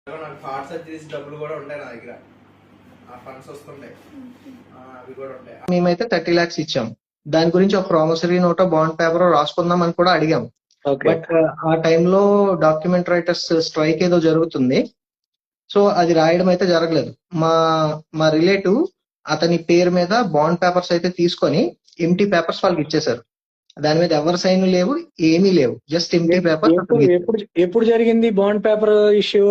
నాకు heart surgeries డబ్బులు కూడా ఉంటాయి నా దగ్గర, ఆ ఫండ్స్ వస్తుంటాయి, అవి కూడా ఉంటాయి. మేమైతే 30 lakhs ఇచ్చాం. దాని గురించి ఒక ప్రామిసరీ నోటో బాండ్ పేపర్ రాసుకుందాం అని కూడా అడిగాం. బట్ ఆ టైంలో డాక్యుమెంట్ రైటర్స్ స్ట్రైక్ ఏదో జరుగుతుంది, సో అది రాయడం అయితే జరగలేదు. మా మా రిలేటివ్ అతని పేరు మీద బాండ్ పేపర్స్ అయితే తీసుకొని ఎంటీ పేపర్స్ వాళ్ళకి ఇచ్చేశారు. దాని మీద ఎవరి సైన్ లేవు, ఏమీ లేవు, జస్ట్ ఎంటీ పేపర్. ఎప్పుడు జరిగింది బాండ్ పేపర్ ఇష్యూ?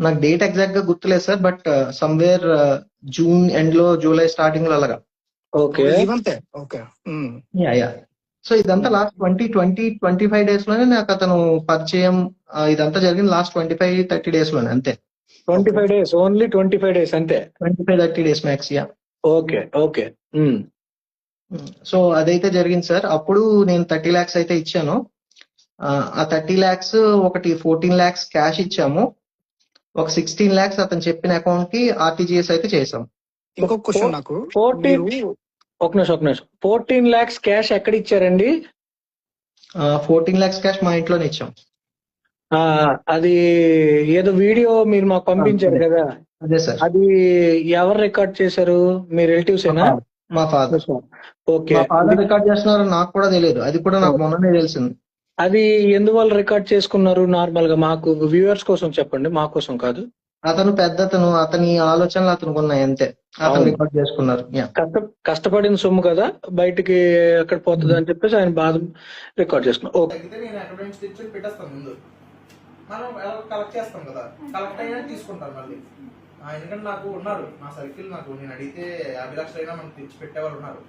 నాకు డేట్ ఎగ్జాక్ట్ గా గుర్తులేదు sir, but somewhere June end లో, జూలై స్టార్టింగ్ లో అలాగా. ఓకే. యా. సో ఇదంతా లాస్ట్ 25 డేస్ లోనే నాకు అతను పరిచయం. ఇదంతా జరిగింది లాస్ట్ 25-30 డేస్ లోనే, అంతే. 25 డేస్, ఓన్లీ 25 డేస్ అంతే. 25-30 days max. Yeah. Okay. So అదైతే జరిగింది సార్. అప్పుడు నేను 30 lakhs అయితే ఇచ్చాను. ఆ 30 lakhs ఒకటి 14 lakhs క్యాష్ ఇచ్చాము. ఒక 16 lakhs అతను చెప్పిన అకౌంట్ కి ఆర్టీజీఎస్ అయితే చేసాం. ఇంకొక క్వశ్చన్ నాకు. 14 lakhs క్యాష్ ఎక్కడ ఇచ్చారండి? 14 lakhs క్యాష్ మా ఇంట్లోనే ఇచ్చాం. అది ఏదో వీడియో మీరు మాకు పంపించారు కదా, అదే సార్. అది ఎవరు రికార్డ్ చేశారు? మీ రిలేటివ్స్ ఏనా? మా ఫాదర్. ఓకే. మా ఫాదర్ రికార్డ్ చేస్తున్నారు, నాకు కూడా తెలియదు. అది కూడా నాకు మొన్ననే తెలిసింది. అది ఎందువల్ల రికార్డ్ చేసుకున్నారు? నార్మల్ గా మాకు వ్యూవర్స్ కోసం చెప్పండి, మా కోసం కాదు. అతను పెద్దతను, అతని ఆలోచనలు అతనికి ఉన్నాయి, అంతే. అతను రికార్డ్ చేసుకున్నారు. కష్టపడిన సొమ్ము కదా, బయటికి ఎక్కడ పోతుంది అని చెప్పేసి ఆయన బాధ రికార్డ్ చేసుకున్నారు. తగ్గితే నేను అక్కడ నుంచి తెచ్చి పెట్టేస్తాను. ముందు మనం కలెక్ట్ చేస్తాం కదా, కలెక్ట్ అయినా తీసుకుంటాను మళ్ళీ. ఎందుకంటే నాకు ఉన్నారు నా సర్కిల్, నాకు నేను అడిగితే 50 లక్షలు అయినా మనకు తెచ్చి పెట్టేవారు ఉన్నారు.